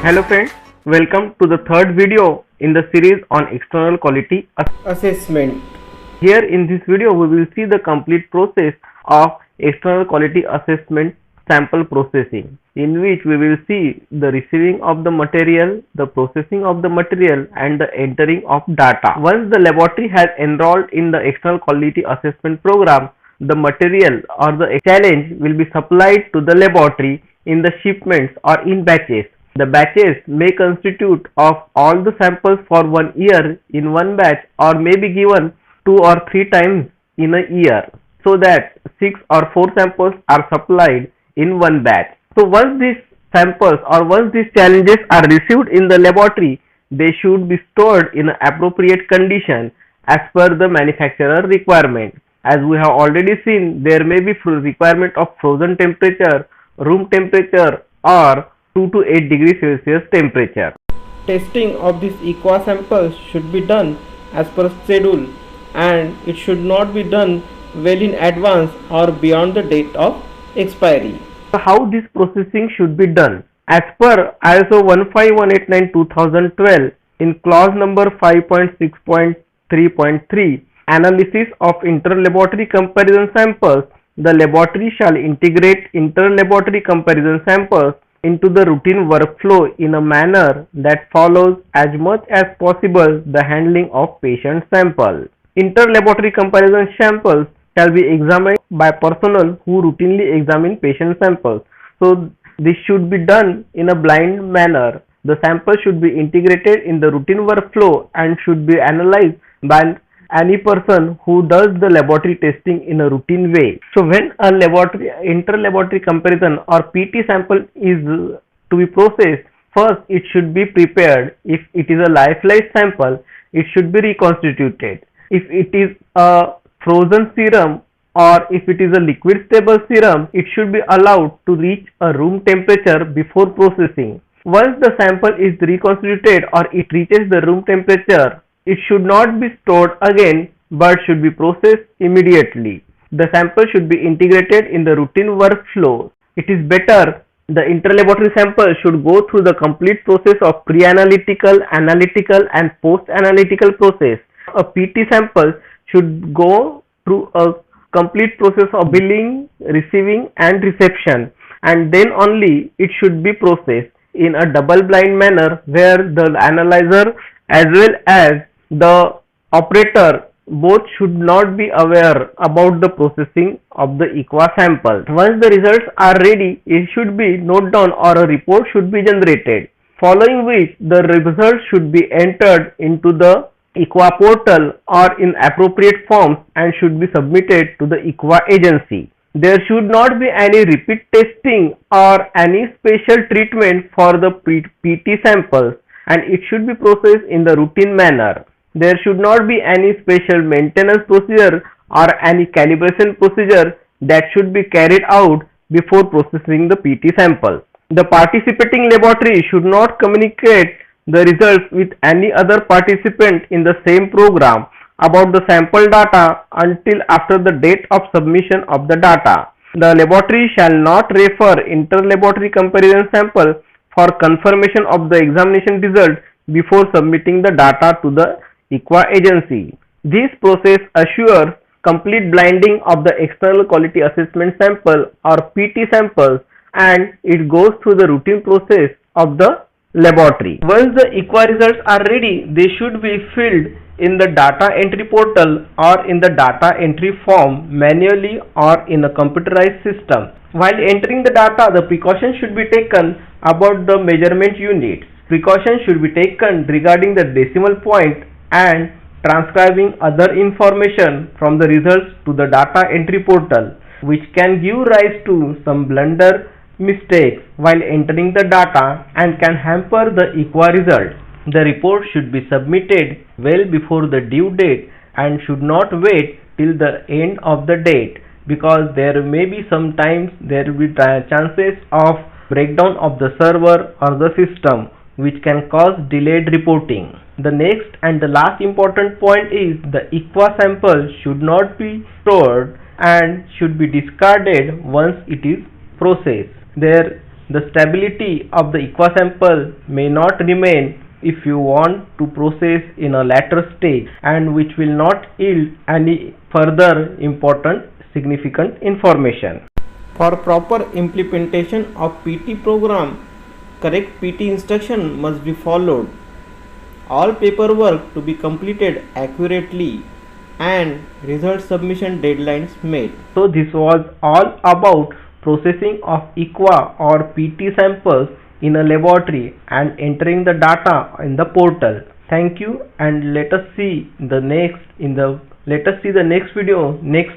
Hello friends, welcome to the third video in the series on external quality assessment. Here in this video we will see the complete process of external quality assessment sample processing, in which we will see the receiving of the material, the processing of the material and the entering of data. Once the laboratory has enrolled in the external quality assessment program, the material or the challenge will be supplied to the laboratory in the shipments or in batches. The batches may constitute of all the samples for 1 year in one batch or may be given 2 or 3 times in a year, so that 6 or 4 samples are supplied in one batch. So once these samples or once these challenges are received in the laboratory, they should be stored in an appropriate condition as per the manufacturer requirement. As we have already seen, there may be requirement of frozen temperature, room temperature or 2 to 8 degrees Celsius temperature. Testing of these equa samples should be done as per schedule, and it should not be done well in advance or beyond the date of expiry. So how this processing should be done? As per ISO 15189-2012 in clause number 5.6.3.3, analysis of inter-laboratory comparison samples, the laboratory shall integrate inter-laboratory comparison samples into the routine workflow in a manner that follows as much as possible the handling of patient samples. Inter-laboratory comparison samples shall be examined by personnel who routinely examine patient samples. So this should be done in a blind manner. The sample should be integrated in the routine workflow and should be analyzed by any person who does the laboratory testing in a routine way. So when a inter-laboratory comparison or PT sample is to be processed, first it should be prepared. If it is a lyophilized sample, it should be reconstituted. If it is a frozen serum or if it is a liquid stable serum, it should be allowed to reach a room temperature before processing. Once the sample is reconstituted or it reaches the room temperature, it should not be stored again but should be processed immediately. The sample should be integrated in the routine workflow. It is better the inter-laboratory sample should go through the complete process of pre-analytical, analytical and post-analytical process. A PT sample should go through a complete process of billing, receiving and reception, and then only it should be processed in a double blind manner where the analyzer as well as the operator both should not be aware about the processing of the equa sample. Once the results are ready, it should be noted down or a report should be generated, following which the results should be entered into the equa portal or in appropriate forms and should be submitted to the equa agency. There should not be any repeat testing or any special treatment for the PT samples, and it should be processed in the routine manner. There should not be any special maintenance procedure or any calibration procedure that should be carried out before processing the PT sample. The participating laboratory should not communicate the results with any other participant in the same program about the sample data until after the date of submission of the data. The laboratory shall not refer inter-laboratory comparison sample for confirmation of the examination result before submitting the data to the equa agency. This process assures complete blinding of the external quality assessment sample or PT samples, and it goes through the routine process of the laboratory. Once the equa results are ready, they should be filled in the data entry portal or in the data entry form manually or in a computerized system. While entering the data, the precautions should be taken about the measurement units. Precautions should be taken regarding the decimal point and transcribing other information from the results to the data entry portal, which can give rise to some blunder mistakes while entering the data and can hamper the equa result. The report should be submitted well before the due date and should not wait till the end of the date, because there may be sometimes there will be chances of breakdown of the server or the system, which can cause delayed reporting. The next and the last important point is the equa sample should not be stored and should be discarded once it is processed. There The stability of the equa sample may not remain if you want to process in a later stage, and which will not yield any further important significant information. For proper implementation of PT program, correct PT instruction must be followed. All paperwork to be completed accurately and result submission deadlines met. So this was all about processing of equa or PT samples in a laboratory and entering the data in the portal. Thank you, and let us see the next video next